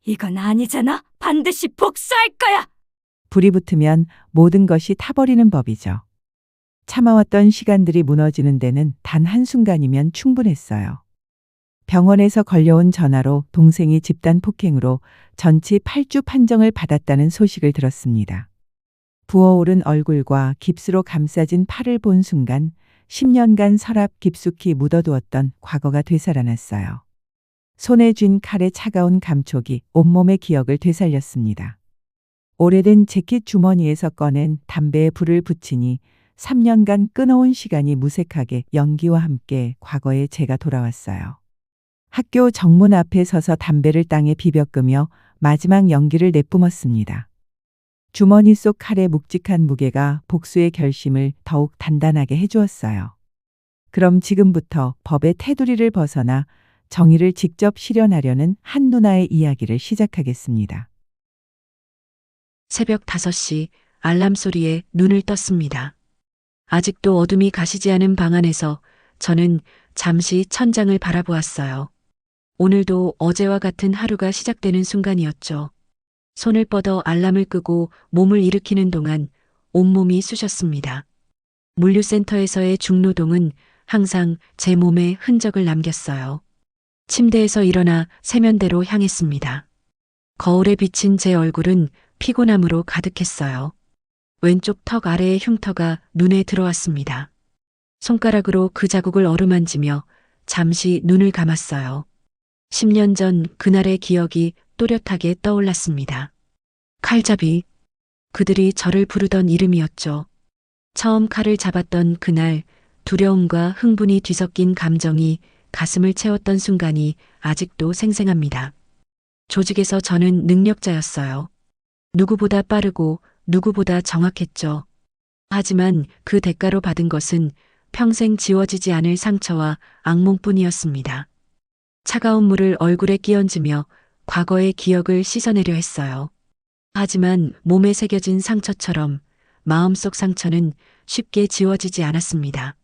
이건 아니잖아. 반드시 복수할 거야. 불이 붙으면 모든 것이 타버리는 법이죠. 참아왔던 시간들이 무너지는 데는 단 한순간이면 충분했어요. 병원에서 걸려온 전화로 동생이 집단 폭행으로 전치 8주 판정을 받았다는 소식을 들었습니다. 부어오른 얼굴과 깁스로 감싸진 팔을 본 순간 10년간 서랍 깊숙이 묻어두었던 과거가 되살아났어요. 손에 쥔 칼의 차가운 감촉이 온몸의 기억을 되살렸습니다. 오래된 재킷 주머니에서 꺼낸 담배에 불을 붙이니 3년간 끊어온 시간이 무색하게 연기와 함께 과거의 제가 돌아왔어요. 학교 정문 앞에 서서 담배를 땅에 비벼 끄며 마지막 연기를 내뿜었습니다. 주머니 속 칼의 묵직한 무게가 복수의 결심을 더욱 단단하게 해주었어요. 그럼 지금부터 법의 테두리를 벗어나 정의를 직접 실현하려는 한 누나의 이야기를 시작하겠습니다. 새벽 5시 알람 소리에 눈을 떴습니다. 아직도 어둠이 가시지 않은 방 안에서 저는 잠시 천장을 바라보았어요. 오늘도 어제와 같은 하루가 시작되는 순간이었죠. 손을 뻗어 알람을 끄고 몸을 일으키는 동안 온몸이 쑤셨습니다. 물류센터에서의 중노동은 항상 제 몸에 흔적을 남겼어요. 침대에서 일어나 세면대로 향했습니다. 거울에 비친 제 얼굴은 피곤함으로 가득했어요. 왼쪽 턱 아래의 흉터가 눈에 들어왔습니다. 손가락으로 그 자국을 어루만지며 잠시 눈을 감았어요. 10년 전 그날의 기억이 또렷하게 떠올랐습니다. 칼잡이. 그들이 저를 부르던 이름이었죠. 처음 칼을 잡았던 그날 두려움과 흥분이 뒤섞인 감정이 가슴을 채웠던 순간이 아직도 생생합니다. 조직에서 저는 능력자였어요. 누구보다 빠르고 누구보다 정확했죠. 하지만 그 대가로 받은 것은 평생 지워지지 않을 상처와 악몽뿐이었습니다. 차가운 물을 얼굴에 끼얹으며 과거의 기억을 씻어내려 했어요. 하지만 몸에 새겨진 상처처럼 마음속 상처는 쉽게 지워지지 않았습니다.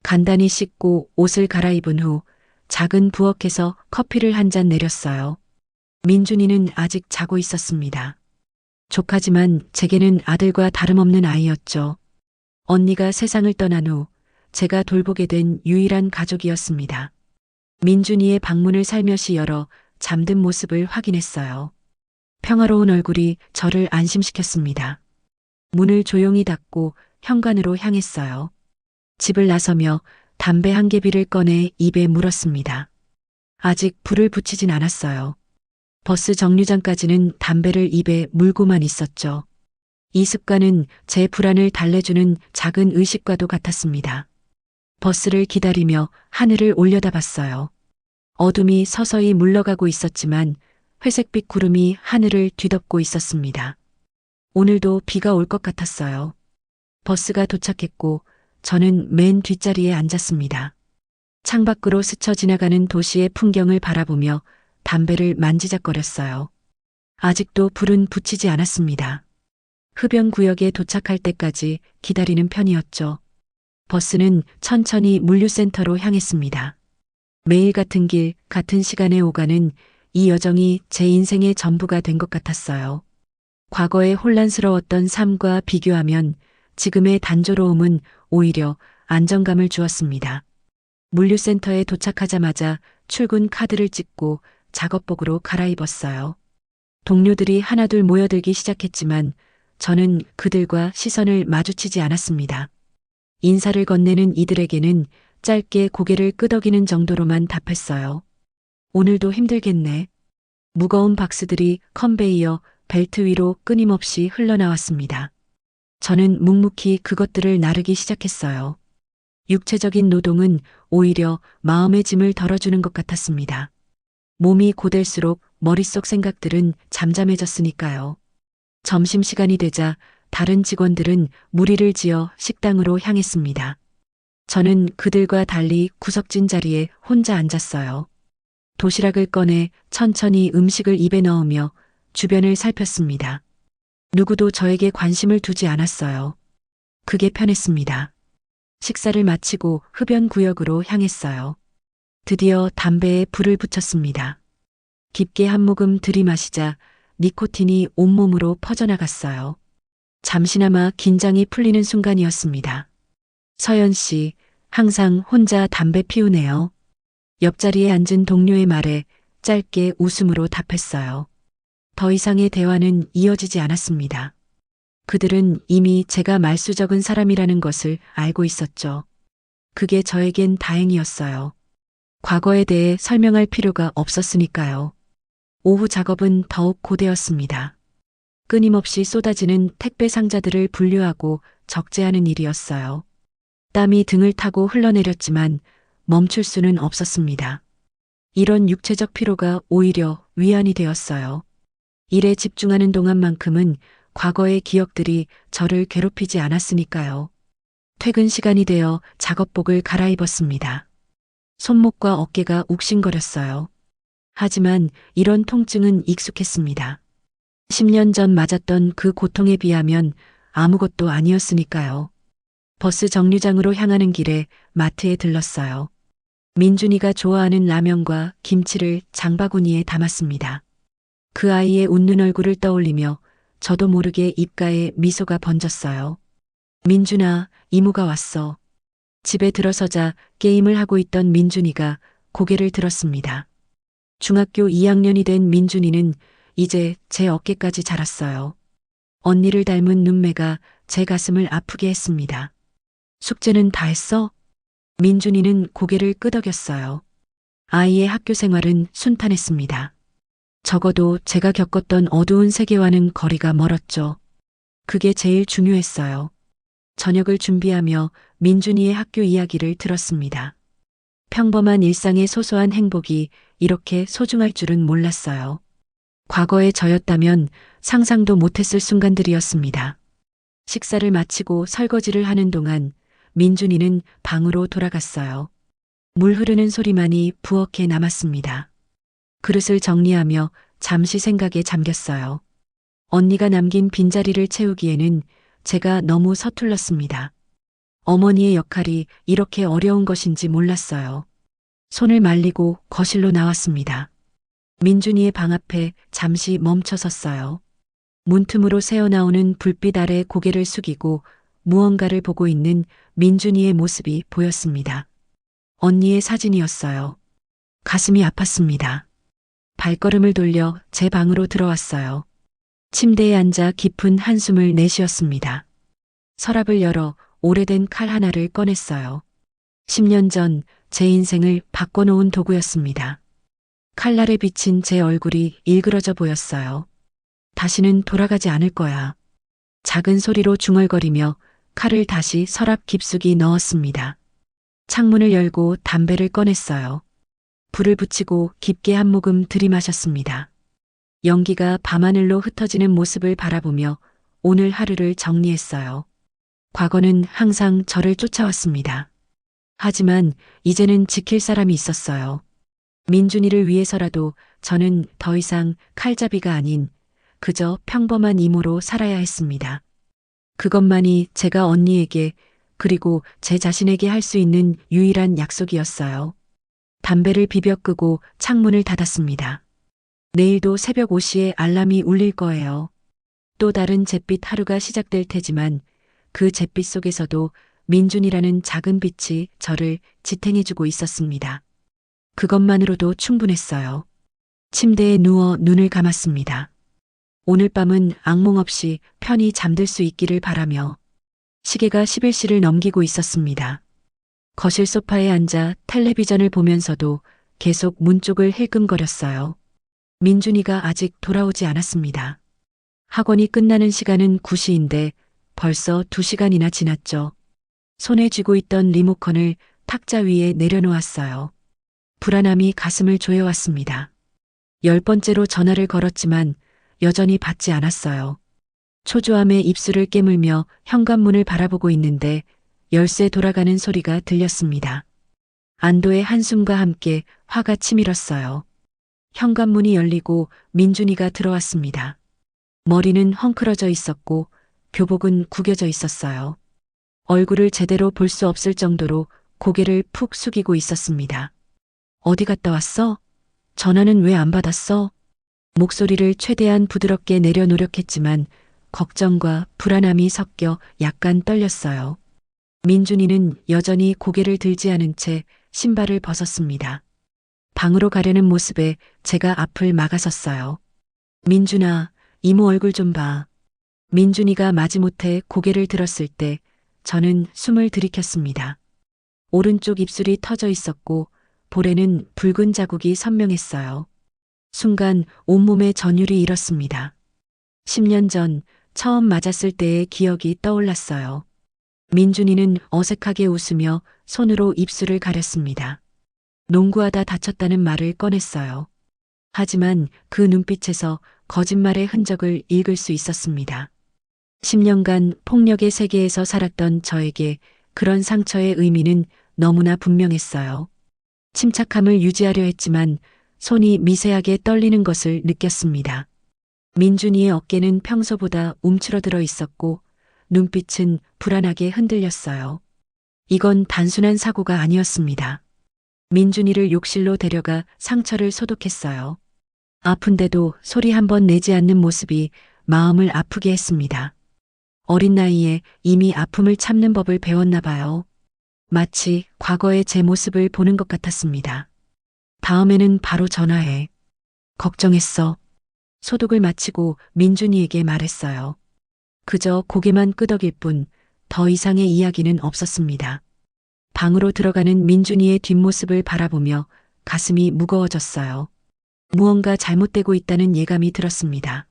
간단히 씻고 옷을 갈아입은 후 작은 부엌에서 커피를 한 잔 내렸어요. 민준이는 아직 자고 있었습니다. 조카지만 제게는 아들과 다름없는 아이였죠. 언니가 세상을 떠난 후 제가 돌보게 된 유일한 가족이었습니다. 민준이의 방문을 살며시 열어 잠든 모습을 확인했어요. 평화로운 얼굴이 저를 안심시켰습니다. 문을 조용히 닫고 현관으로 향했어요. 집을 나서며 담배 한 개비를 꺼내 입에 물었습니다. 아직 불을 붙이진 않았어요. 버스 정류장까지는 담배를 입에 물고만 있었죠. 이 습관은 제 불안을 달래주는 작은 의식과도 같았습니다. 버스를 기다리며 하늘을 올려다봤어요. 어둠이 서서히 물러가고 있었지만 회색빛 구름이 하늘을 뒤덮고 있었습니다. 오늘도 비가 올 것 같았어요. 버스가 도착했고 저는 맨 뒷자리에 앉았습니다. 창밖으로 스쳐 지나가는 도시의 풍경을 바라보며 담배를 만지작거렸어요. 아직도 불은 붙이지 않았습니다. 흡연 구역에 도착할 때까지 기다리는 편이었죠. 버스는 천천히 물류센터로 향했습니다. 매일 같은 길, 같은 시간에 오가는 이 여정이 제 인생의 전부가 된 것 같았어요. 과거의 혼란스러웠던 삶과 비교하면 지금의 단조로움은 오히려 안정감을 주었습니다. 물류센터에 도착하자마자 출근 카드를 찍고 작업복으로 갈아입었어요. 동료들이 하나둘 모여들기 시작했지만 저는 그들과 시선을 마주치지 않았습니다. 인사를 건네는 이들에게는 짧게 고개를 끄덕이는 정도로만 답했어요. 오늘도 힘들겠네. 무거운 박스들이 컨베이어 벨트 위로 끊임없이 흘러나왔습니다. 저는 묵묵히 그것들을 나르기 시작했어요. 육체적인 노동은 오히려 마음의 짐을 덜어주는 것 같았습니다. 몸이 고될수록 머릿속 생각들은 잠잠해졌으니까요. 점심시간이 되자 다른 직원들은 무리를 지어 식당으로 향했습니다. 저는 그들과 달리 구석진 자리에 혼자 앉았어요. 도시락을 꺼내 천천히 음식을 입에 넣으며 주변을 살폈습니다. 누구도 저에게 관심을 두지 않았어요. 그게 편했습니다. 식사를 마치고 흡연 구역으로 향했어요. 드디어 담배에 불을 붙였습니다. 깊게 한 모금 들이마시자 니코틴이 온몸으로 퍼져나갔어요. 잠시나마 긴장이 풀리는 순간이었습니다. 서연 씨, 항상 혼자 담배 피우네요. 옆자리에 앉은 동료의 말에 짧게 웃음으로 답했어요. 더 이상의 대화는 이어지지 않았습니다. 그들은 이미 제가 말수적은 사람이라는 것을 알고 있었죠. 그게 저에겐 다행이었어요. 과거에 대해 설명할 필요가 없었으니까요. 오후 작업은 더욱 고되었습니다. 끊임없이 쏟아지는 택배 상자들을 분류하고 적재하는 일이었어요. 땀이 등을 타고 흘러내렸지만 멈출 수는 없었습니다. 이런 육체적 피로가 오히려 위안이 되었어요. 일에 집중하는 동안만큼은 과거의 기억들이 저를 괴롭히지 않았으니까요. 퇴근 시간이 되어 작업복을 갈아입었습니다. 손목과 어깨가 욱신거렸어요. 하지만 이런 통증은 익숙했습니다. 10년 전 맞았던 그 고통에 비하면 아무것도 아니었으니까요. 버스 정류장으로 향하는 길에 마트에 들렀어요. 민준이가 좋아하는 라면과 김치를 장바구니에 담았습니다. 그 아이의 웃는 얼굴을 떠올리며 저도 모르게 입가에 미소가 번졌어요. 민준아, 이모가 왔어. 집에 들어서자 게임을 하고 있던 민준이가 고개를 들었습니다. 중학교 2학년이 된 민준이는 이제 제 어깨까지 자랐어요. 언니를 닮은 눈매가 제 가슴을 아프게 했습니다. 숙제는 다 했어? 민준이는 고개를 끄덕였어요. 아이의 학교 생활은 순탄했습니다. 적어도 제가 겪었던 어두운 세계와는 거리가 멀었죠. 그게 제일 중요했어요. 저녁을 준비하며 민준이의 학교 이야기를 들었습니다. 평범한 일상의 소소한 행복이 이렇게 소중할 줄은 몰랐어요. 과거의 저였다면 상상도 못했을 순간들이었습니다. 식사를 마치고 설거지를 하는 동안 민준이는 방으로 돌아갔어요. 물 흐르는 소리만이 부엌에 남았습니다. 그릇을 정리하며 잠시 생각에 잠겼어요. 언니가 남긴 빈자리를 채우기에는 제가 너무 서툴렀습니다. 어머니의 역할이 이렇게 어려운 것인지 몰랐어요. 손을 말리고 거실로 나왔습니다. 민준이의 방 앞에 잠시 멈춰 섰어요. 문틈으로 새어나오는 불빛 아래 고개를 숙이고 무언가를 보고 있는 민준이의 모습이 보였습니다. 언니의 사진이었어요. 가슴이 아팠습니다. 발걸음을 돌려 제 방으로 들어왔어요. 침대에 앉아 깊은 한숨을 내쉬었습니다. 서랍을 열어 오래된 칼 하나를 꺼냈어요. 10년 전 제 인생을 바꿔놓은 도구였습니다. 칼날에 비친 제 얼굴이 일그러져 보였어요. 다시는 돌아가지 않을 거야. 작은 소리로 중얼거리며 칼을 다시 서랍 깊숙이 넣었습니다. 창문을 열고 담배를 꺼냈어요. 불을 붙이고 깊게 한 모금 들이마셨습니다. 연기가 밤하늘로 흩어지는 모습을 바라보며 오늘 하루를 정리했어요. 과거는 항상 저를 쫓아왔습니다. 하지만 이제는 지킬 사람이 있었어요. 민준이를 위해서라도 저는 더 이상 칼잡이가 아닌 그저 평범한 이모로 살아야 했습니다. 그것만이 제가 언니에게 그리고 제 자신에게 할 수 있는 유일한 약속이었어요. 담배를 비벼 끄고 창문을 닫았습니다. 내일도 새벽 5시에 알람이 울릴 거예요. 또 다른 잿빛 하루가 시작될 테지만 그 잿빛 속에서도 민준이라는 작은 빛이 저를 지탱해주고 있었습니다. 그것만으로도 충분했어요. 침대에 누워 눈을 감았습니다. 오늘 밤은 악몽 없이 편히 잠들 수 있기를 바라며 시계가 11시를 넘기고 있었습니다. 거실 소파에 앉아 텔레비전을 보면서도 계속 문 쪽을 힐끔거렸어요. 민준이가 아직 돌아오지 않았습니다. 학원이 끝나는 시간은 9시인데 벌써 2시간이나 지났죠. 손에 쥐고 있던 리모컨을 탁자 위에 내려놓았어요. 불안함이 가슴을 조여왔습니다. 10번째로 전화를 걸었지만 여전히 받지 않았어요. 초조함에 입술을 깨물며 현관문을 바라보고 있는데 열쇠 돌아가는 소리가 들렸습니다. 안도의 한숨과 함께 화가 치밀었어요. 현관문이 열리고 민준이가 들어왔습니다. 머리는 헝클어져 있었고 교복은 구겨져 있었어요. 얼굴을 제대로 볼 수 없을 정도로 고개를 푹 숙이고 있었습니다. 어디 갔다 왔어? 전화는 왜 안 받았어? 목소리를 최대한 부드럽게 내려 노력했지만 걱정과 불안함이 섞여 약간 떨렸어요. 민준이는 여전히 고개를 들지 않은 채 신발을 벗었습니다. 방으로 가려는 모습에 제가 앞을 막아섰어요. 민준아, 이모 얼굴 좀 봐. 민준이가 마지못해 고개를 들었을 때 저는 숨을 들이켰습니다. 오른쪽 입술이 터져 있었고 볼에는 붉은 자국이 선명했어요. 순간 온몸에 전율이 일었습니다. 10년 전 처음 맞았을 때의 기억이 떠올랐어요. 민준이는 어색하게 웃으며 손으로 입술을 가렸습니다. 농구하다 다쳤다는 말을 꺼냈어요. 하지만 그 눈빛에서 거짓말의 흔적을 읽을 수 있었습니다. 10년간 폭력의 세계에서 살았던 저에게 그런 상처의 의미는 너무나 분명했어요. 침착함을 유지하려 했지만 손이 미세하게 떨리는 것을 느꼈습니다. 민준이의 어깨는 평소보다 움츠러들어 있었고 눈빛은 불안하게 흔들렸어요. 이건 단순한 사고가 아니었습니다. 민준이를 욕실로 데려가 상처를 소독했어요. 아픈데도 소리 한 번 내지 않는 모습이 마음을 아프게 했습니다. 어린 나이에 이미 아픔을 참는 법을 배웠나 봐요. 마치 과거의 제 모습을 보는 것 같았습니다. 다음에는 바로 전화해. 걱정했어. 소독을 마치고 민준이에게 말했어요. 그저 고개만 끄덕일 뿐 더 이상의 이야기는 없었습니다. 방으로 들어가는 민준이의 뒷모습을 바라보며 가슴이 무거워졌어요. 무언가 잘못되고 있다는 예감이 들었습니다.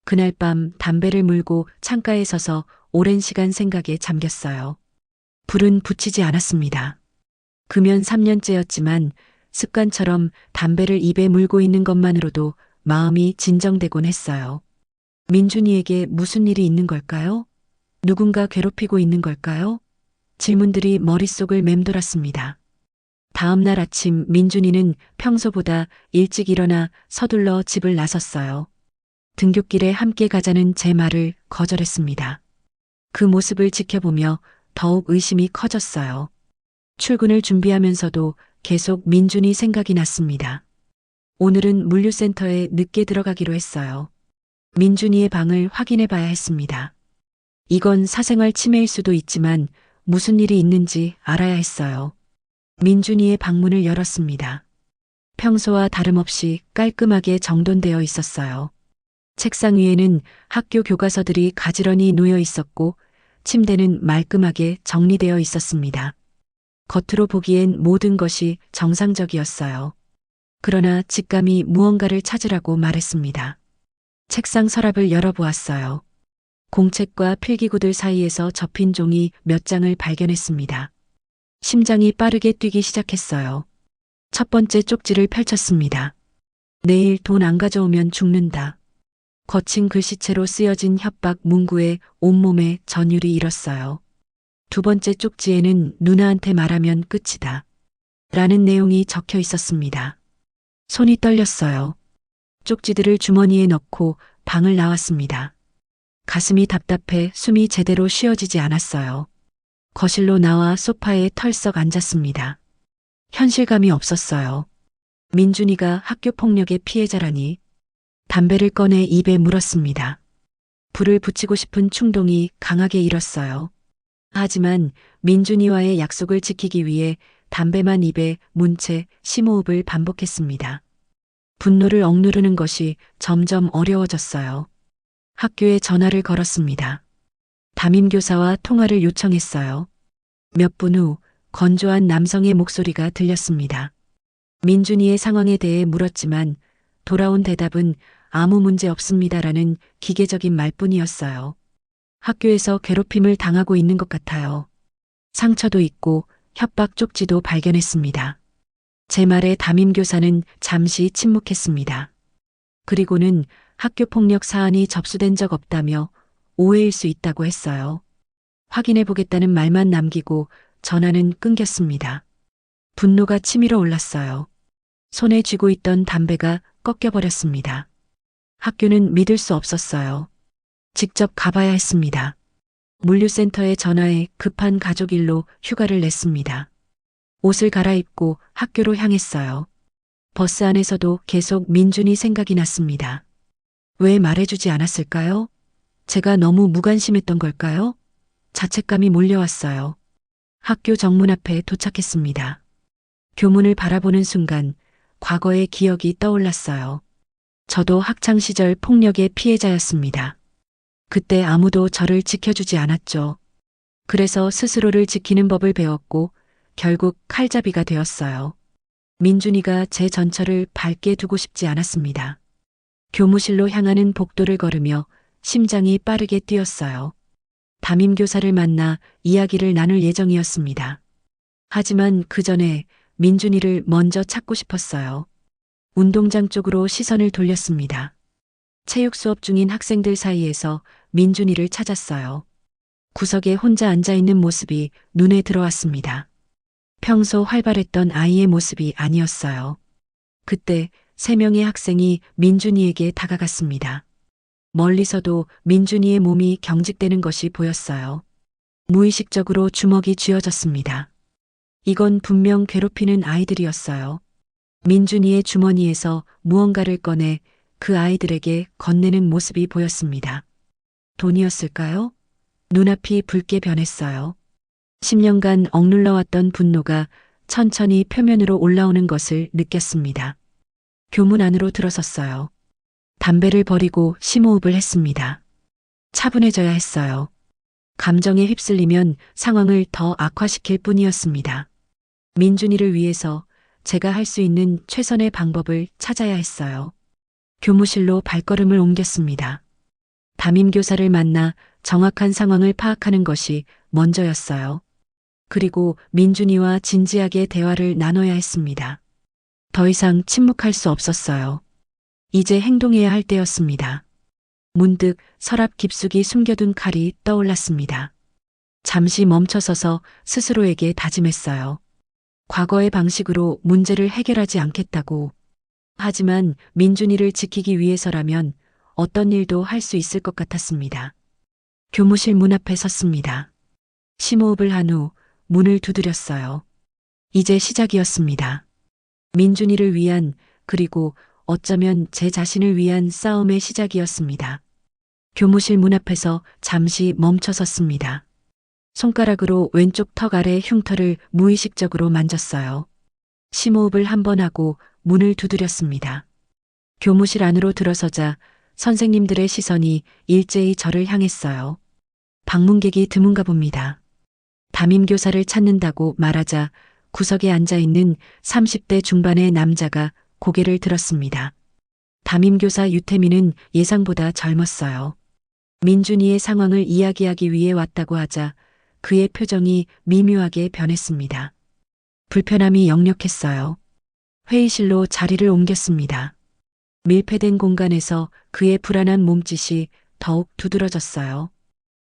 그날 밤 담배를 물고 창가에 서서 오랜 시간 생각에 잠겼어요. 불은 붙이지 않았습니다. 금연 3년째였지만 습관처럼 담배를 입에 물고 있는 것만으로도 마음이 진정되곤 했어요. 민준이에게 무슨 일이 있는 걸까요? 누군가 괴롭히고 있는 걸까요? 질문들이 머릿속을 맴돌았습니다. 다음 날 아침 민준이는 평소보다 일찍 일어나 서둘러 집을 나섰어요. 등굣길에 함께 가자는 제 말을 거절했습니다. 그 모습을 지켜보며 더욱 의심이 커졌어요. 출근을 준비하면서도 계속 민준이 생각이 났습니다. 오늘은 물류센터에 늦게 들어가기로 했어요. 민준이의 방을 확인해 봐야 했습니다. 이건 사생활 침해일 수도 있지만 무슨 일이 있는지 알아야 했어요. 민준이의 방문을 열었습니다. 평소와 다름없이 깔끔하게 정돈되어 있었어요. 책상 위에는 학교 교과서들이 가지런히 놓여 있었고 침대는 말끔하게 정리되어 있었습니다. 겉으로 보기엔 모든 것이 정상적이었어요. 그러나 직감이 무언가를 찾으라고 말했습니다. 책상 서랍을 열어보았어요. 공책과 필기구들 사이에서 접힌 종이 몇 장을 발견했습니다. 심장이 빠르게 뛰기 시작했어요. 첫 번째 쪽지를 펼쳤습니다. 내일 돈 안 가져오면 죽는다. 거친 글씨체로 쓰여진 협박 문구에 온몸에 전율이 일었어요. 두 번째 쪽지에는 누나한테 말하면 끝이다. 라는 내용이 적혀 있었습니다. 손이 떨렸어요. 쪽지들을 주머니에 넣고 방을 나왔습니다. 가슴이 답답해 숨이 제대로 쉬어지지 않았어요. 거실로 나와 소파에 털썩 앉았습니다. 현실감이 없었어요. 민준이가 학교 폭력의 피해자라니. 담배를 꺼내 입에 물었습니다. 불을 붙이고 싶은 충동이 강하게 일었어요. 하지만 민준이와의 약속을 지키기 위해 담배만 입에 문 채 심호흡을 반복했습니다. 분노를 억누르는 것이 점점 어려워졌어요. 학교에 전화를 걸었습니다. 담임교사와 통화를 요청했어요. 몇 분 후 건조한 남성의 목소리가 들렸습니다. 민준이의 상황에 대해 물었지만 돌아온 대답은 아무 문제 없습니다라는 기계적인 말뿐이었어요. 학교에서 괴롭힘을 당하고 있는 것 같아요. 상처도 있고 협박 쪽지도 발견했습니다. 제 말에 담임교사는 잠시 침묵했습니다. 그리고는 학교 폭력 사안이 접수된 적 없다며 오해일 수 있다고 했어요. 확인해 보겠다는 말만 남기고 전화는 끊겼습니다. 분노가 치밀어 올랐어요. 손에 쥐고 있던 담배가 꺾여버렸습니다. 학교는 믿을 수 없었어요. 직접 가봐야 했습니다. 물류센터에 전화해 급한 가족 일로 휴가를 냈습니다. 옷을 갈아입고 학교로 향했어요. 버스 안에서도 계속 민준이 생각이 났습니다. 왜 말해주지 않았을까요? 제가 너무 무관심했던 걸까요? 자책감이 몰려왔어요. 학교 정문 앞에 도착했습니다. 교문을 바라보는 순간 과거의 기억이 떠올랐어요. 저도 학창시절 폭력의 피해자였습니다. 그때 아무도 저를 지켜주지 않았죠. 그래서 스스로를 지키는 법을 배웠고 결국 칼잡이가 되었어요. 민준이가 제 전철을 밝게 두고 싶지 않았습니다. 교무실로 향하는 복도를 걸으며 심장이 빠르게 뛰었어요. 담임교사를 만나 이야기를 나눌 예정이었습니다. 하지만 그 전에 민준이를 먼저 찾고 싶었어요. 운동장 쪽으로 시선을 돌렸습니다. 체육 수업 중인 학생들 사이에서 민준이를 찾았어요. 구석에 혼자 앉아있는 모습이 눈에 들어왔습니다. 평소 활발했던 아이의 모습이 아니었어요. 그때 3명의 학생이 민준이에게 다가갔습니다. 멀리서도 민준이의 몸이 경직되는 것이 보였어요. 무의식적으로 주먹이 쥐어졌습니다. 이건 분명 괴롭히는 아이들이었어요. 민준이의 주머니에서 무언가를 꺼내 그 아이들에게 건네는 모습이 보였습니다. 돈이었을까요? 눈앞이 붉게 변했어요. 10년간 억눌러왔던 분노가 천천히 표면으로 올라오는 것을 느꼈습니다. 교문 안으로 들어섰어요. 담배를 버리고 심호흡을 했습니다. 차분해져야 했어요. 감정에 휩쓸리면 상황을 더 악화시킬 뿐이었습니다. 민준이를 위해서 제가 할 수 있는 최선의 방법을 찾아야 했어요. 교무실로 발걸음을 옮겼습니다. 담임교사를 만나 정확한 상황을 파악하는 것이 먼저였어요. 그리고 민준이와 진지하게 대화를 나눠야 했습니다. 더 이상 침묵할 수 없었어요. 이제 행동해야 할 때였습니다. 문득 서랍 깊숙이 숨겨둔 칼이 떠올랐습니다. 잠시 멈춰서서 스스로에게 다짐했어요. 과거의 방식으로 문제를 해결하지 않겠다고. 하지만 민준이를 지키기 위해서라면 어떤 일도 할 수 있을 것 같았습니다. 교무실 문 앞에 섰습니다. 심호흡을 한 후 문을 두드렸어요. 이제 시작이었습니다. 민준이를 위한, 그리고 어쩌면 제 자신을 위한 싸움의 시작이었습니다. 교무실 문 앞에서 잠시 멈춰 섰습니다. 손가락으로 왼쪽 턱 아래 흉터를 무의식적으로 만졌어요. 심호흡을 한 번 하고 문을 두드렸습니다. 교무실 안으로 들어서자 선생님들의 시선이 일제히 저를 향했어요. 방문객이 드문가 봅니다. 담임교사를 찾는다고 말하자 구석에 앉아있는 30대 중반의 남자가 고개를 들었습니다. 담임교사 유태민은 예상보다 젊었어요. 민준이의 상황을 이야기하기 위해 왔다고 하자 그의 표정이 미묘하게 변했습니다. 불편함이 역력했어요. 회의실로 자리를 옮겼습니다. 밀폐된 공간에서 그의 불안한 몸짓이 더욱 두드러졌어요.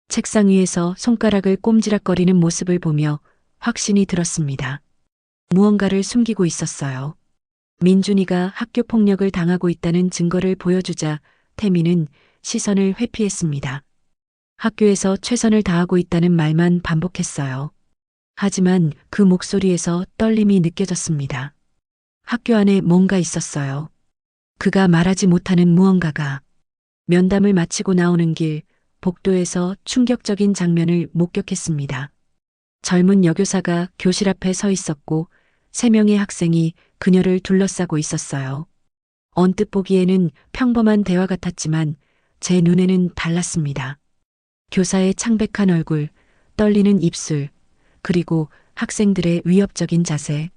책상 위에서 손가락을 꼼지락거리는 모습을 보며 확신이 들었습니다. 무언가를 숨기고 있었어요. 민준이가 학교 폭력을 당하고 있다는 증거를 보여주자 태민은 시선을 회피했습니다. 학교에서 최선을 다하고 있다는 말만 반복했어요. 하지만 그 목소리에서 떨림이 느껴졌습니다. 학교 안에 뭔가 있었어요. 그가 말하지 못하는 무언가가. 면담을 마치고 나오는 길, 복도에서 충격적인 장면을 목격했습니다. 젊은 여교사가 교실 앞에 서 있었고 3명의 학생이 그녀를 둘러싸고 있었어요. 언뜻 보기에는 평범한 대화 같았지만 제 눈에는 달랐습니다. 교사의 창백한 얼굴, 떨리는 입술, 그리고 학생들의 위협적인 자세.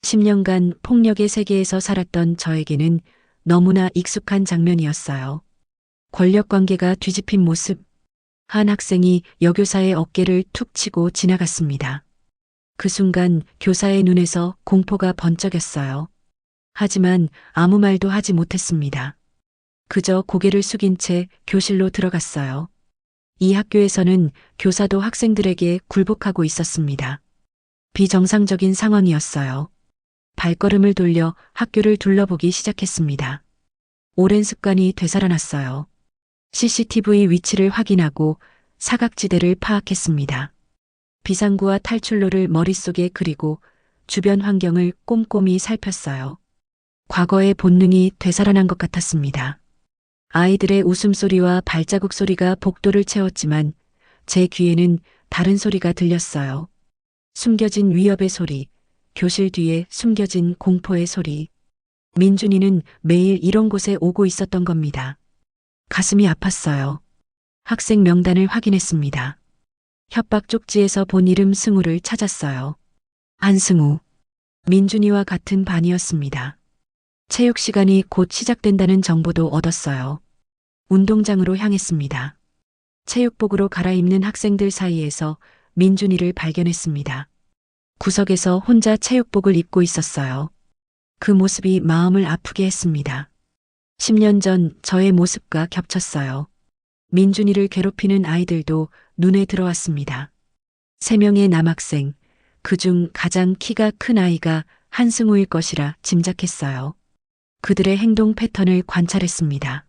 10년간 폭력의 세계에서 살았던 저에게는 너무나 익숙한 장면이었어요. 권력 관계가 뒤집힌 모습. 한 학생이 여교사의 어깨를 툭 치고 지나갔습니다. 그 순간 교사의 눈에서 공포가 번쩍였어요. 하지만 아무 말도 하지 못했습니다. 그저 고개를 숙인 채 교실로 들어갔어요. 이 학교에서는 교사도 학생들에게 굴복하고 있었습니다. 비정상적인 상황이었어요. 발걸음을 돌려 학교를 둘러보기 시작했습니다. 오랜 습관이 되살아났어요. CCTV 위치를 확인하고 사각지대를 파악했습니다. 비상구와 탈출로를 머릿속에 그리고 주변 환경을 꼼꼼히 살폈어요. 과거의 본능이 되살아난 것 같았습니다. 아이들의 웃음소리와 발자국 소리가 복도를 채웠지만 제 귀에는 다른 소리가 들렸어요. 숨겨진 위협의 소리, 교실 뒤에 숨겨진 공포의 소리. 민준이는 매일 이런 곳에 오고 있었던 겁니다. 가슴이 아팠어요. 학생 명단을 확인했습니다. 협박 쪽지에서 본 이름 승우를 찾았어요. 안승우. 민준이와 같은 반이었습니다. 체육 시간이 곧 시작된다는 정보도 얻었어요. 운동장으로 향했습니다. 체육복으로 갈아입는 학생들 사이에서 민준이를 발견했습니다. 구석에서 혼자 체육복을 입고 있었어요. 그 모습이 마음을 아프게 했습니다. 10년 전 저의 모습과 겹쳤어요. 민준이를 괴롭히는 아이들도 눈에 들어왔습니다. 3명의 남학생, 그중 가장 키가 큰 아이가 한승우일 것이라 짐작했어요. 그들의 행동 패턴을 관찰했습니다.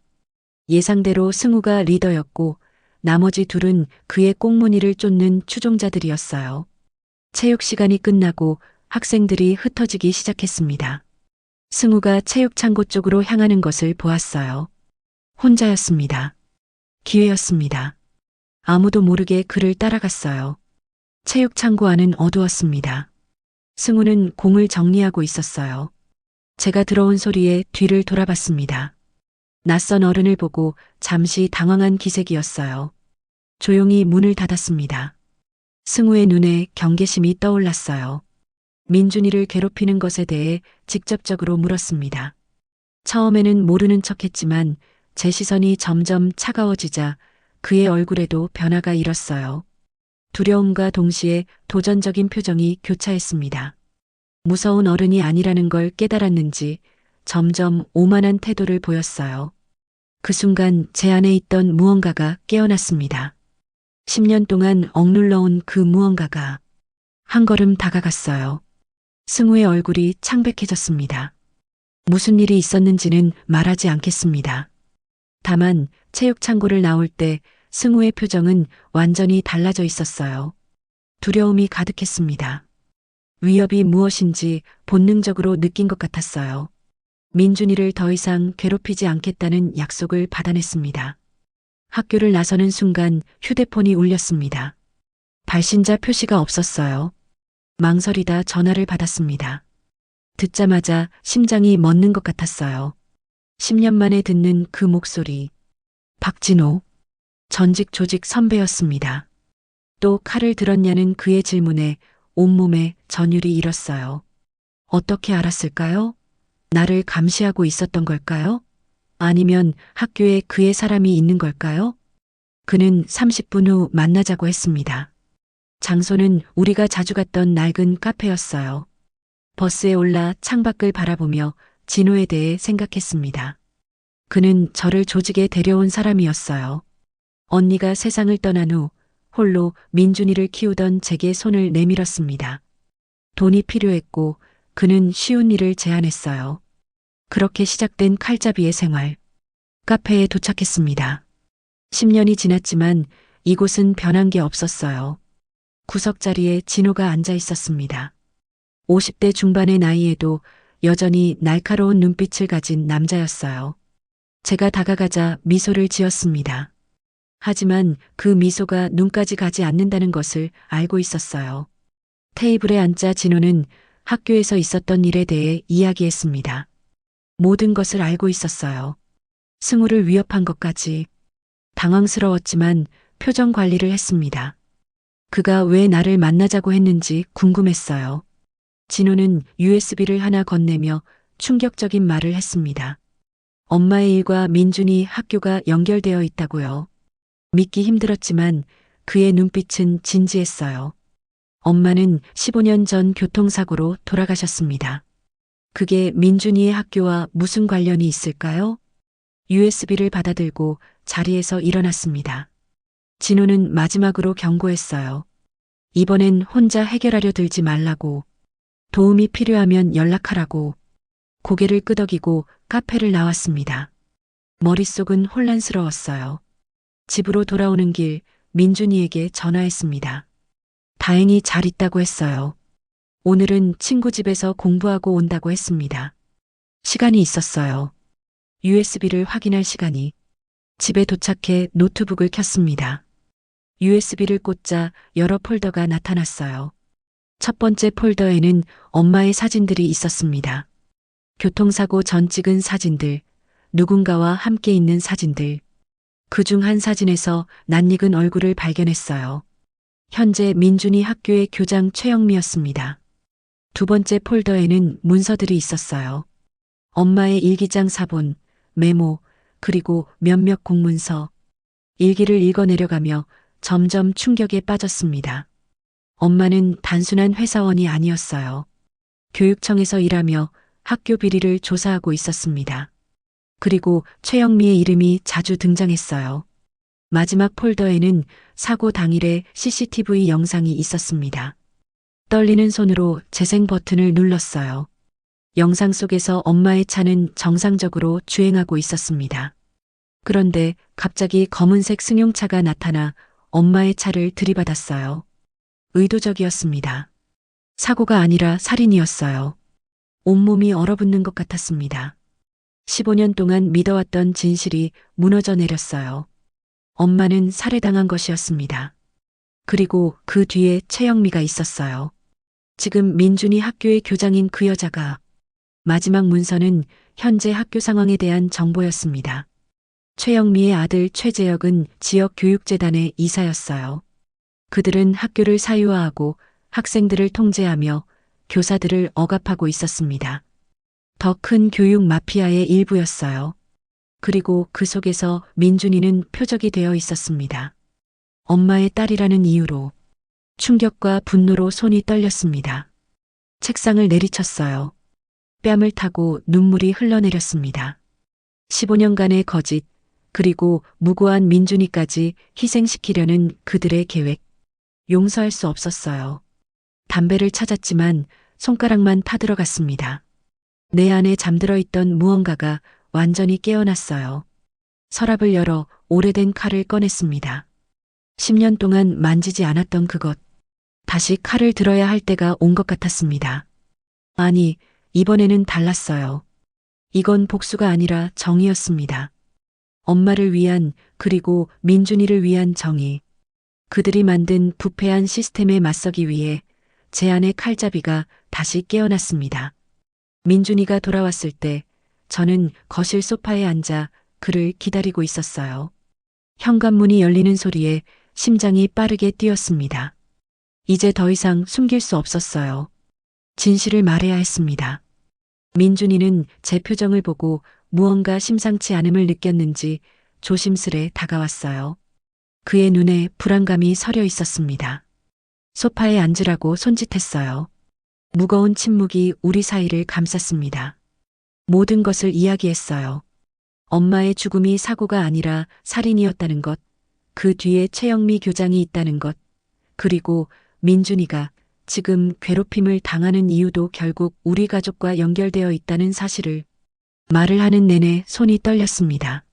예상대로 승우가 리더였고 나머지 둘은 그의 꽁무니를 쫓는 추종자들이었어요. 체육 시간이 끝나고 학생들이 흩어지기 시작했습니다. 승우가 체육 창고 쪽으로 향하는 것을 보았어요. 혼자였습니다. 기회였습니다. 아무도 모르게 그를 따라갔어요. 체육 창고 안은 어두웠습니다. 승우는 공을 정리하고 있었어요. 제가 들어온 소리에 뒤를 돌아봤습니다. 낯선 어른을 보고 잠시 당황한 기색이었어요. 조용히 문을 닫았습니다. 승우의 눈에 경계심이 떠올랐어요. 민준이를 괴롭히는 것에 대해 직접적으로 물었습니다. 처음에는 모르는 척했지만 제 시선이 점점 차가워지자 그의 얼굴에도 변화가 일었어요. 두려움과 동시에 도전적인 표정이 교차했습니다. 무서운 어른이 아니라는 걸 깨달았는지 점점 오만한 태도를 보였어요. 그 순간 제 안에 있던 무언가가 깨어났습니다. 10년 동안 억눌러온 그 무언가가 한 걸음 다가갔어요. 승우의 얼굴이 창백해졌습니다. 무슨 일이 있었는지는 말하지 않겠습니다. 다만 체육 창고를 나올 때 승우의 표정은 완전히 달라져 있었어요. 두려움이 가득했습니다. 위협이 무엇인지 본능적으로 느낀 것 같았어요. 민준이를 더 이상 괴롭히지 않겠다는 약속을 받아냈습니다. 학교를 나서는 순간 휴대폰이 울렸습니다. 발신자 표시가 없었어요. 망설이다 전화를 받았습니다. 듣자마자 심장이 멎는 것 같았어요. 10년 만에 듣는 그 목소리. 박진호. 전직 조직 선배였습니다. 또 칼을 들었냐는 그의 질문에 온몸에 전율이 일었어요. 어떻게 알았을까요? 나를 감시하고 있었던 걸까요? 아니면 학교에 그의 사람이 있는 걸까요? 그는 30분 후 만나자고 했습니다. 장소는 우리가 자주 갔던 낡은 카페였어요. 버스에 올라 창밖을 바라보며 진호에 대해 생각했습니다. 그는 저를 조직에 데려온 사람이었어요. 언니가 세상을 떠난 후 홀로 민준이를 키우던 제게 손을 내밀었습니다. 돈이 필요했고 그는 쉬운 일을 제안했어요. 그렇게 시작된 칼잡이의 생활. 카페에 도착했습니다. 10년이 지났지만 이곳은 변한 게 없었어요. 구석자리에 진호가 앉아 있었습니다. 50대 중반의 나이에도 여전히 날카로운 눈빛을 가진 남자였어요. 제가 다가가자 미소를 지었습니다. 하지만 그 미소가 눈까지 가지 않는다는 것을 알고 있었어요. 테이블에 앉자 진호는 학교에서 있었던 일에 대해 이야기했습니다. 모든 것을 알고 있었어요. 승우를 위협한 것까지. 당황스러웠지만 표정 관리를 했습니다. 그가 왜 나를 만나자고 했는지 궁금했어요. 진호는 USB를 하나 건네며 충격적인 말을 했습니다. 엄마의 일과 민준이 학교가 연결되어 있다고요. 믿기 힘들었지만 그의 눈빛은 진지했어요. 엄마는 15년 전 교통사고로 돌아가셨습니다. 그게 민준이의 학교와 무슨 관련이 있을까요? USB를 받아들고 자리에서 일어났습니다. 진호는 마지막으로 경고했어요. 이번엔 혼자 해결하려 들지 말라고. 도움이 필요하면 연락하라고. 고개를 끄덕이고 카페를 나왔습니다. 머릿속은 혼란스러웠어요. 집으로 돌아오는 길 민준이에게 전화했습니다. 다행히 잘 있다고 했어요. 오늘은 친구 집에서 공부하고 온다고 했습니다. 시간이 있었어요. USB를 확인할 시간이. 집에 도착해 노트북을 켰습니다. USB를 꽂자 여러 폴더가 나타났어요. 첫 번째 폴더에는 엄마의 사진들이 있었습니다. 교통사고 전 찍은 사진들, 누군가와 함께 있는 사진들. 그중 한 사진에서 낯익은 얼굴을 발견했어요. 현재 민준이 학교의 교장 최영미였습니다. 두 번째 폴더에는 문서들이 있었어요. 엄마의 일기장 사본, 메모, 그리고 몇몇 공문서. 일기를 읽어내려가며 점점 충격에 빠졌습니다. 엄마는 단순한 회사원이 아니었어요. 교육청에서 일하며 학교 비리를 조사하고 있었습니다. 그리고 최영미의 이름이 자주 등장했어요. 마지막 폴더에는 사고 당일의 CCTV 영상이 있었습니다. 떨리는 손으로 재생 버튼을 눌렀어요. 영상 속에서 엄마의 차는 정상적으로 주행하고 있었습니다. 그런데 갑자기 검은색 승용차가 나타나 엄마의 차를 들이받았어요. 의도적이었습니다. 사고가 아니라 살인이었어요. 온몸이 얼어붙는 것 같았습니다. 15년 동안 믿어왔던 진실이 무너져 내렸어요. 엄마는 살해당한 것이었습니다. 그리고 그 뒤에 최영미가 있었어요. 지금 민준이 학교의 교장인 그 여자가. 마지막 문서는 현재 학교 상황에 대한 정보였습니다. 최영미의 아들 최재혁은 지역교육재단의 이사였어요. 그들은 학교를 사유화하고 학생들을 통제하며 교사들을 억압하고 있었습니다. 더 큰 교육 마피아의 일부였어요. 그리고 그 속에서 민준이는 표적이 되어 있었습니다. 엄마의 딸이라는 이유로. 충격과 분노로 손이 떨렸습니다. 책상을 내리쳤어요. 뺨을 타고 눈물이 흘러내렸습니다. 15년간의 거짓, 그리고 무고한 민준이까지 희생시키려는 그들의 계획. 용서할 수 없었어요. 담배를 찾았지만 손가락만 타들어갔습니다. 내 안에 잠들어 있던 무언가가 완전히 깨어났어요. 서랍을 열어 오래된 칼을 꺼냈습니다. 10년 동안 만지지 않았던 그것. 다시 칼을 들어야 할 때가 온 것 같았습니다. 아니, 이번에는 달랐어요. 이건 복수가 아니라 정의였습니다. 엄마를 위한, 그리고 민준이를 위한 정의. 그들이 만든 부패한 시스템에 맞서기 위해 제 안의 칼잡이가 다시 깨어났습니다. 민준이가 돌아왔을 때 저는 거실 소파에 앉아 그를 기다리고 있었어요. 현관문이 열리는 소리에 심장이 빠르게 뛰었습니다. 이제 더 이상 숨길 수 없었어요. 진실을 말해야 했습니다. 민준이는 제 표정을 보고 무언가 심상치 않음을 느꼈는지 조심스레 다가왔어요. 그의 눈에 불안감이 서려 있었습니다. 소파에 앉으라고 손짓했어요. 무거운 침묵이 우리 사이를 감쌌습니다. 모든 것을 이야기했어요. 엄마의 죽음이 사고가 아니라 살인이었다는 것, 그 뒤에 최영미 교장이 있다는 것, 그리고 민준이가 지금 괴롭힘을 당하는 이유도 결국 우리 가족과 연결되어 있다는 사실을. 말을 하는 내내 손이 떨렸습니다.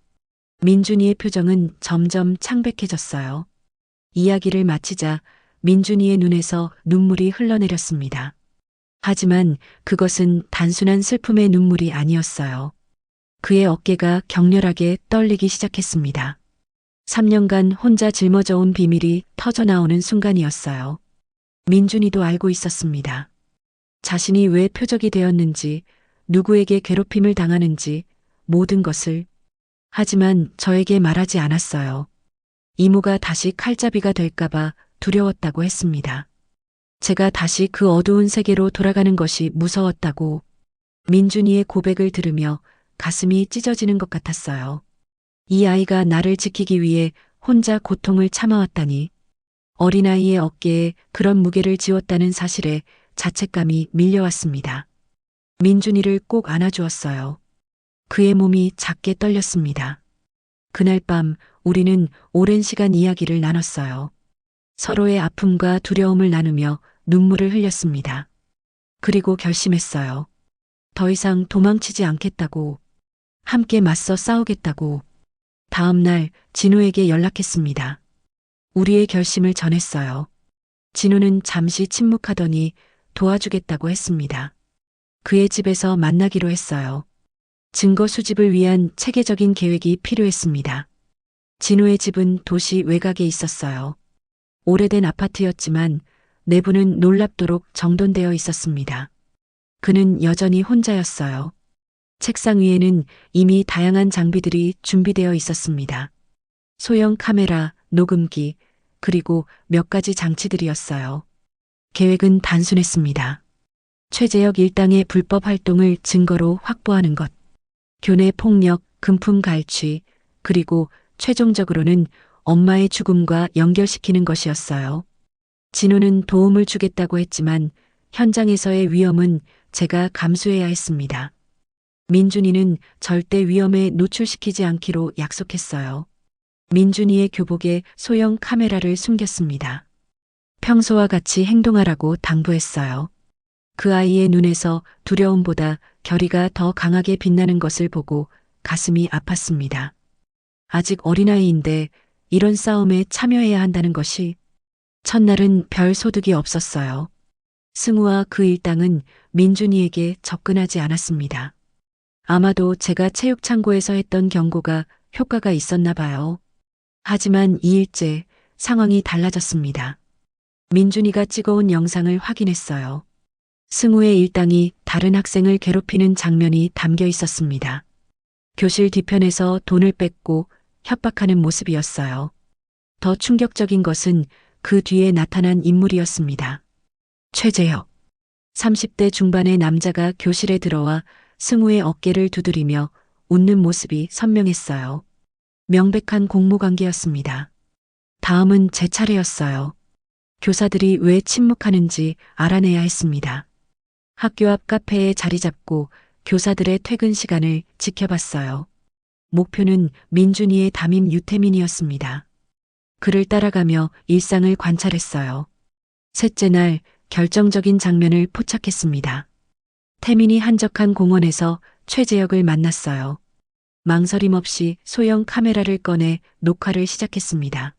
민준이의 표정은 점점 창백해졌어요. 이야기를 마치자 민준이의 눈에서 눈물이 흘러내렸습니다. 하지만 그것은 단순한 슬픔의 눈물이 아니었어요. 그의 어깨가 격렬하게 떨리기 시작했습니다. 3년간 혼자 짊어져 온 비밀이 터져나오는 순간이었어요. 민준이도 알고 있었습니다. 자신이 왜 표적이 되었는지, 누구에게 괴롭힘을 당하는지, 모든 것을. 하지만 저에게 말하지 않았어요. 이모가 다시 칼잡이가 될까봐 두려웠다고 했습니다. 제가 다시 그 어두운 세계로 돌아가는 것이 무서웠다고. 민준이의 고백을 들으며 가슴이 찢어지는 것 같았어요. 이 아이가 나를 지키기 위해 혼자 고통을 참아왔다니. 어린아이의 어깨에 그런 무게를 지웠다는 사실에 자책감이 밀려왔습니다. 민준이를 꼭 안아주었어요. 그의 몸이 작게 떨렸습니다. 그날 밤 우리는 오랜 시간 이야기를 나눴어요. 서로의 아픔과 두려움을 나누며 눈물을 흘렸습니다. 그리고 결심했어요. 더 이상 도망치지 않겠다고. 함께 맞서 싸우겠다고. 다음 날 진우에게 연락했습니다. 우리의 결심을 전했어요. 진우는 잠시 침묵하더니 도와주겠다고 했습니다. 그의 집에서 만나기로 했어요. 증거 수집을 위한 체계적인 계획이 필요했습니다. 진호의 집은 도시 외곽에 있었어요. 오래된 아파트였지만 내부는 놀랍도록 정돈되어 있었습니다. 그는 여전히 혼자였어요. 책상 위에는 이미 다양한 장비들이 준비되어 있었습니다. 소형 카메라, 녹음기, 그리고 몇 가지 장치들이었어요. 계획은 단순했습니다. 최재혁 일당의 불법 활동을 증거로 확보하는 것, 교내 폭력, 금품 갈취, 그리고 최종적으로는 엄마의 죽음과 연결시키는 것이었어요. 진호는 도움을 주겠다고 했지만 현장에서의 위험은 제가 감수해야 했습니다. 민준이는 절대 위험에 노출시키지 않기로 약속했어요. 민준이의 교복에 소형 카메라를 숨겼습니다. 평소와 같이 행동하라고 당부했어요. 그 아이의 눈에서 두려움보다 결의가 더 강하게 빛나는 것을 보고 가슴이 아팠습니다. 아직 어린아이인데 이런 싸움에 참여해야 한다는 것이 첫날은 별 소득이 없었어요. 승우와 그 일당은 민준이에게 접근하지 않았습니다. 아마도 제가 체육창고에서 했던 경고가 효과가 있었나 봐요. 하지만 2일째 상황이 달라졌습니다. 민준이가 찍어온 영상을 확인했어요. 승우의 일당이 다른 학생을 괴롭히는 장면이 담겨 있었습니다. 교실 뒤편에서 돈을 뺏고 협박하는 모습이었어요. 더 충격적인 것은 그 뒤에 나타난 인물이었습니다. 최재혁. 30대 중반의 남자가 교실에 들어와 승우의 어깨를 두드리며 웃는 모습이 선명했어요. 명백한 공모관계였습니다. 다음은 제 차례였어요. 교사들이 왜 침묵하는지 알아내야 했습니다. 학교 앞 카페에 자리 잡고 교사들의 퇴근 시간을 지켜봤어요. 목표는 민준이의 담임 유태민이었습니다. 그를 따라가며 일상을 관찰했어요. 셋째 날 결정적인 장면을 포착했습니다. 태민이 한적한 공원에서 최재혁을 만났어요. 망설임 없이 소형 카메라를 꺼내 녹화를 시작했습니다.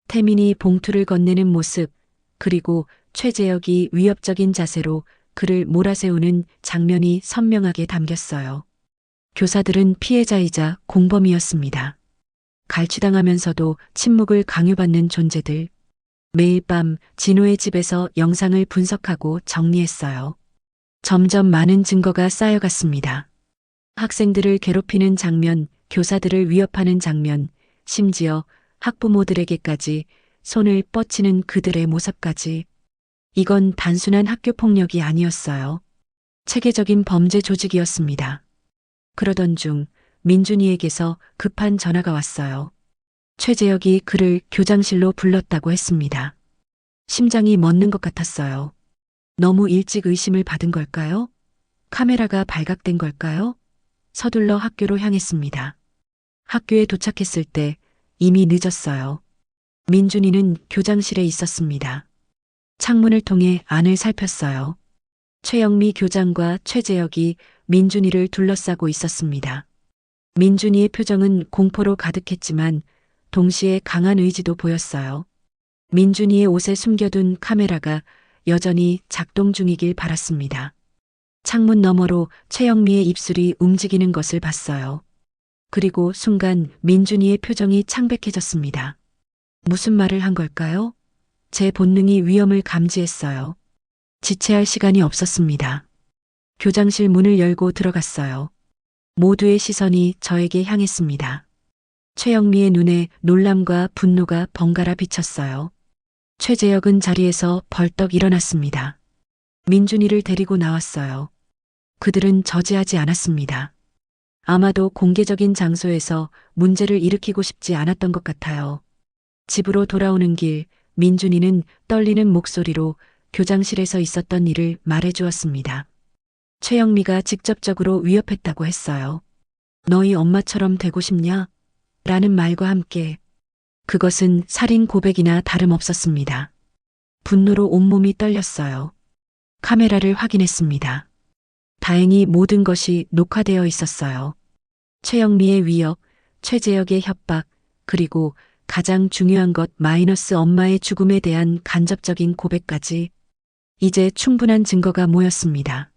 태민이 봉투를 건네는 모습, 그리고 최재혁이 위협적인 자세로 그를 몰아세우는 장면이 선명하게 담겼어요. 교사들은 피해자이자 공범이었습니다. 갈취당하면서도 침묵을 강요받는 존재들. 매일 밤 진호의 집에서 영상을 분석하고 정리했어요. 점점 많은 증거가 쌓여갔습니다. 학생들을 괴롭히는 장면, 교사들을 위협하는 장면, 심지어 학부모들에게까지 손을 뻗치는 그들의 모습까지. 이건 단순한 학교 폭력이 아니었어요. 체계적인 범죄 조직이었습니다. 그러던 중 민준이에게서 급한 전화가 왔어요. 최재혁이 그를 교장실로 불렀다고 했습니다. 심장이 멎는 것 같았어요. 너무 일찍 의심을 받은 걸까요? 카메라가 발각된 걸까요? 서둘러 학교로 향했습니다. 학교에 도착했을 때 이미 늦었어요. 민준이는 교장실에 있었습니다. 창문을 통해 안을 살폈어요. 최영미 교장과 최재혁이 민준이를 둘러싸고 있었습니다. 민준이의 표정은 공포로 가득했지만 동시에 강한 의지도 보였어요. 민준이의 옷에 숨겨둔 카메라가 여전히 작동 중이길 바랐습니다. 창문 너머로 최영미의 입술이 움직이는 것을 봤어요. 그리고 순간 민준이의 표정이 창백해졌습니다. 무슨 말을 한 걸까요? 제 본능이 위험을 감지했어요. 지체할 시간이 없었습니다. 교장실 문을 열고 들어갔어요. 모두의 시선이 저에게 향했습니다. 최영미의 눈에 놀람과 분노가 번갈아 비쳤어요. 최재혁은 자리에서 벌떡 일어났습니다. 민준이를 데리고 나왔어요. 그들은 저지하지 않았습니다. 아마도 공개적인 장소에서 문제를 일으키고 싶지 않았던 것 같아요. 집으로 돌아오는 길, 민준이는 떨리는 목소리로 교장실에서 있었던 일을 말해주었습니다. 최영미가 직접적으로 위협했다고 했어요. 너희 엄마처럼 되고 싶냐? 라는 말과 함께 그것은 살인 고백이나 다름없었습니다. 분노로 온몸이 떨렸어요. 카메라를 확인했습니다. 다행히 모든 것이 녹화되어 있었어요. 최영미의 위협, 최재혁의 협박, 그리고 가장 중요한 것 마이너스 엄마의 죽음에 대한 간접적인 고백까지. 이제 충분한 증거가 모였습니다.